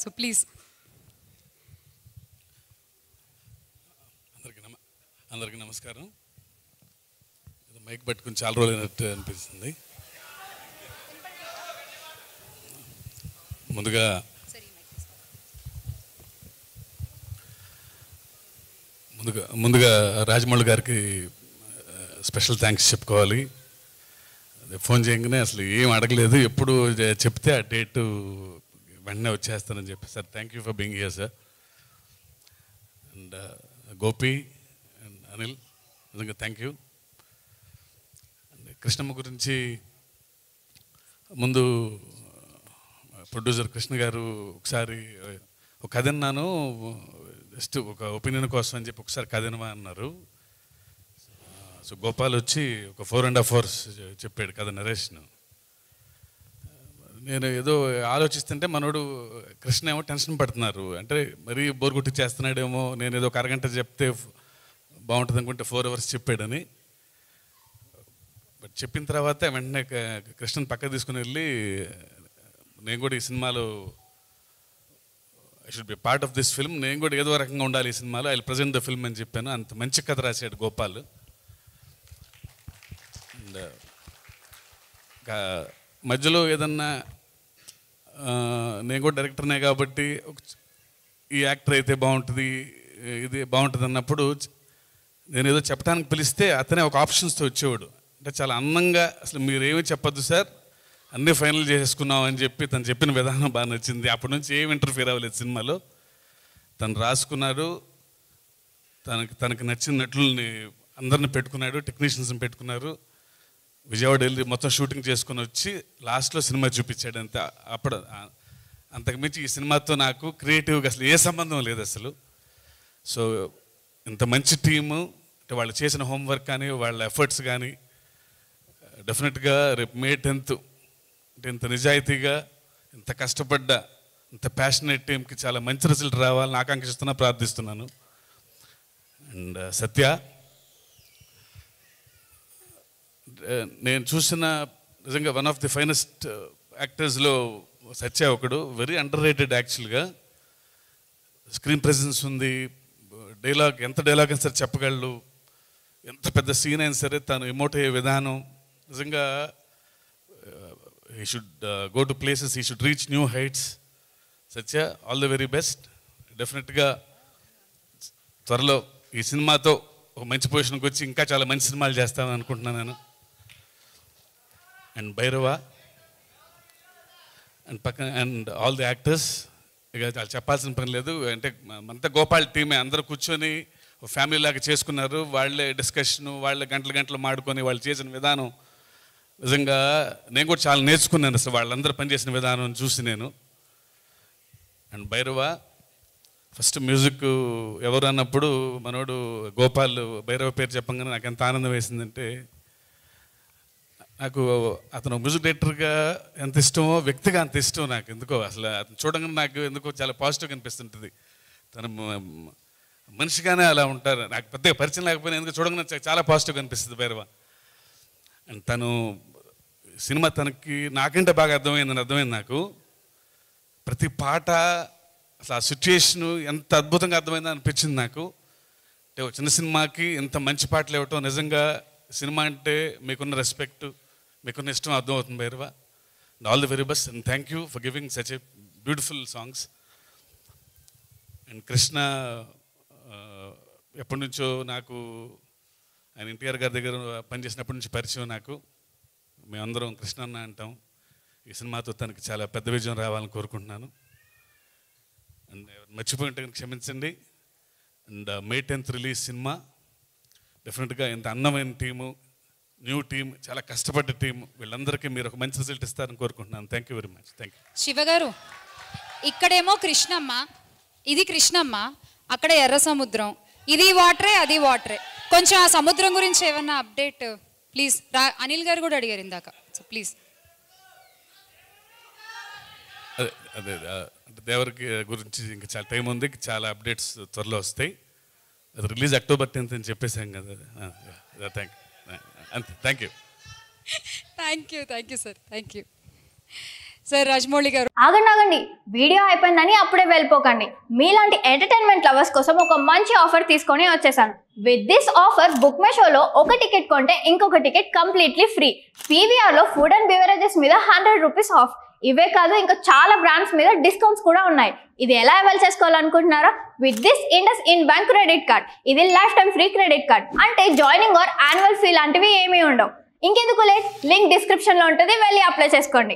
So please. అందరికీ నమస్కారం. Mic పట్టుకుని చాలా రోజులు అయినట్టు అనిపిస్తుంది. ముందుగా రాజమౌళి గారికి స్పెషల్ థ్యాంక్స్ చెప్పుకోవాలి. ఫోన్ చేయగానే అసలు ఏం అడగలేదు, ఎప్పుడు చెప్తే ఆ డేటు వెంటనే వచ్చేస్తానని చెప్పి sir thank you for being here sir. And Gopi and Anil నిజంగా థ్యాంక్ యూ. అండ్ కృష్ణమ్మ గురించి ముందు ప్రొడ్యూసర్ కృష్ణ గారు ఒకసారి ఒక కథ అన్నాను, జస్ట్ ఒక ఒపీనియన్ కోసం అని చెప్పి ఒకసారి కథ వినమా అన్నారు. సో గోపాల్ వచ్చి ఒక 4.5 hours చెప్పాడు కథ నరేషన్. నేను ఏదో ఆలోచిస్తుంటే మనోడు కృష్ణ ఏమో టెన్షన్ పడుతున్నారు, అంటే మరీ బోర్ కొట్టి చేస్తున్నాడేమో, నేను ఏదో ఒక అరగంట చెప్తే బాగుంటుంది అనుకుంటే 4 hours చెప్పాడని. బట్ చెప్పిన తర్వాత వెంటనే కృష్ణని పక్క తీసుకుని వెళ్ళి నేను కూడా ఈ సినిమాలో I should be part of this film, నేను కూడా ఏదో రకంగా ఉండాలి ఈ సినిమాలో, I will present the film అని చెప్పాను. అంత మంచి కథ రాశాడు గోపాల్. అండ్ మధ్యలో ఏదన్నా నేను కూడా డైరెక్టర్నే కాబట్టి ఈ యాక్టర్ అయితే బాగుంటుంది, ఇది బాగుంటుంది అన్నప్పుడు నేను ఏదో చెప్పడానికి పిలిస్తే అతనే ఒక ఆప్షన్స్తో వచ్చేవాడు. అంటే చాలా అందంగా, అసలు మీరేమీ చెప్పొద్దు సార్, అన్నీ ఫైనల్ చేసుకున్నాం అని చెప్పి తను చెప్పిన విధానం బాగా నచ్చింది. అప్పటి నుంచి ఏం ఇంటర్ఫియర్ అవ్వలేదు సినిమాలో. తను రాసుకున్నాడు, తనకి నచ్చిన నటుల్ని అందరిని పెట్టుకున్నాడు, టెక్నీషియన్స్ని పెట్టుకున్నారు. విజయవాడ వెళ్ళి మొత్తం షూటింగ్ చేసుకుని వచ్చి లాస్ట్లో సినిమా చూపించాడు అంతే. అప్పుడు అంతకుమించి ఈ సినిమాతో నాకు క్రియేటివ్గా అసలు ఏ సంబంధం లేదు అసలు. సో ఇంత మంచి టీము, అంటే వాళ్ళు చేసిన హోంవర్క్ కానీ వాళ్ళ ఎఫర్ట్స్ కానీ డెఫినెట్గా రేపు May 10th అంటే ఇంత నిజాయితీగా ఇంత కష్టపడ్డ ఇంత ప్యాషనేట్ టీంకి చాలా మంచి రిజల్ట్ రావాలని ఆకాంక్షిస్తున్నా, ప్రార్థిస్తున్నాను. అండ్ సత్య, నేను చూసిన నిజంగా వన్ ఆఫ్ ది ఫైనెస్ట్ యాక్టర్స్లో సత్య ఒకడు. వెరీ అండర్ రేటెడ్ యాక్చువల్గా. స్క్రీన్ ప్రెజెన్స్ ఉంది, ఎంత డైలాగ్ అయినా సరే చెప్పగలడు, ఎంత పెద్ద సీన్ అయినా సరే తను ఎమోట్ అయ్యే విధానం నిజంగా he should go to places, he should reach new heights. Satya, all the very best. డెఫినెట్గా త్వరలో ఈ సినిమాతో ఒక మంచి పొజిషన్కి వచ్చి ఇంకా చాలా మంచి సినిమాలు చేస్తామని అనుకుంటున్నాను నేను. And Bhairava and all the actors, ఇక చాలా చెప్పాల్సిన పని లేదు. అంటే అంతా గోపాల్ టీమే, అందరూ కూర్చొని ఫ్యామిలీ లాగా చేసుకున్నారు. వాళ్ళే డిస్కషను, వాళ్ళే గంటలు మాడుకొని వాళ్ళు చేసిన విధానం నిజంగా నేను కూడా చాలా నేర్చుకున్నాను అసలు వాళ్ళందరూ పనిచేసిన విధానం చూసి నేను. అండ్ భైరవ ఫస్ట్ మ్యూజిక్ ఎవరు అన్నప్పుడు మనోడు గోపాల్ భైరవ పేరు చెప్పంగానే నాకు ఎంత ఆనందం వేసిందంటే, నాకు అతను మ్యూజిక్ డైరెక్టర్గా ఎంత ఇష్టమో వ్యక్తిగా అంత ఇష్టం నాకు. ఎందుకో అసలు అతను చూడగానే నాకు ఎందుకో చాలా పాజిటివ్గా అనిపిస్తుంటుంది. తను మనిషిగానే అలా ఉంటారు, నాకు పెద్దగా పరిచయం లేకపోయినా ఎందుకు చూడగానే చాలా పాజిటివ్గా అనిపిస్తుంది భైరవ. అండ్ తను సినిమా తనకి నాకంటే బాగా అర్థమైంది నాకు. ప్రతి పాట అసలు ఆ సిచ్యుయేషను ఎంత అద్భుతంగా అర్థమైందని అనిపించింది నాకు. అంటే ఒక చిన్న సినిమాకి ఇంత మంచి పాటలు ఇవ్వటం నిజంగా సినిమా అంటే మీకున్న రెస్పెక్ట్, మీకున్న ఇష్టం అర్థమవుతుంది Bhairava. And all the very best and thank you for giving such a beautiful songs. And Krishna ఎప్పటి నుంచో నాకు ఆయన ఎన్టీఆర్ గారి దగ్గర పనిచేసినప్పటి నుంచి పరిచయం నాకు. మేమందరం కృష్ణ అన్న అంటాం. ఈ సినిమాతో తనకి చాలా పెద్ద విజయం రావాలని కోరుకుంటున్నాను. అండ్ మర్చిపోయి ఉంటే క్షమించండి. And May 10th release cinema డెఫినెట్గా ఇంత అందమైన టీము, న్యూ టీం, చాలా కష్టపడ్డ టీం, వీళ్ళందరికీ మీరు ఒక మంచి రిజల్ట్ ఇస్తారని కోరుకుంటున్నాను. Thank you very much. Thank you. శివగారు, ఇక్కడేమో కృష్ణమ్మ, ఇది కృష్ణమ్మ, అక్కడ ఎర్ర సముద్రం, ఇది వాటరే అది వాటరే. కొంచెం ఆ సముద్రం గురించి ఏమన్నా అప్డేట్ ప్లీజ్. అనిల్ గారు కూడా అడిగారు ఇందాక, సో ప్లీజ్. అదే అంటే దేవరికి గురించి ఇంకా చాలా టైం ఉంది, చాలా అప్డేట్స్ త్వరలో వస్తాయి. అది రిలీజ్ October 10th అని చెప్పేసాం కదా. Thank you. Thank you sir, thank you. Sir Rajamouli గారు. ఆగండి, వీడియో అయిపోయిందని అప్పుడే వెళ్ళిపోకండి. మీలాంటి ఎంటర్టైన్మెంట్ లవర్స్ కోసం ఒక మంచి ఆఫర్ తీసుకొని వచ్చేసాను. విత్ దిస్ ఆఫర్ బుక్ మై షోలో ఒక టికెట్ కొంటే ఇంకొక టికెట్ కంప్లీట్లీ ఫ్రీ. పీవీఆర్లో ఫుడ్ అండ్ బెవరేజెస్ మీద 100 రూపీస్ ఆఫ్. ఇవే కాదు, ఇంకా చాలా బ్రాండ్స్ మీద డిస్కౌంట్స్ కూడా ఉన్నాయి. ఇది ఎలా అవైల్ చేసుకోవాలనుకుంటున్నారా? With this IndusInd bank credit card. ఇది lifetime free credit card. అంటే జాయినింగ్ ఆర్ యాన్యువల్ ఫీ లాంటివి ఏమీ ఉండవు. ఇంకెందుకు లేట్, లింక్ డిస్క్రిప్షన్లో ఉంటుంది, వెళ్ళి అప్లై చేసుకోండి.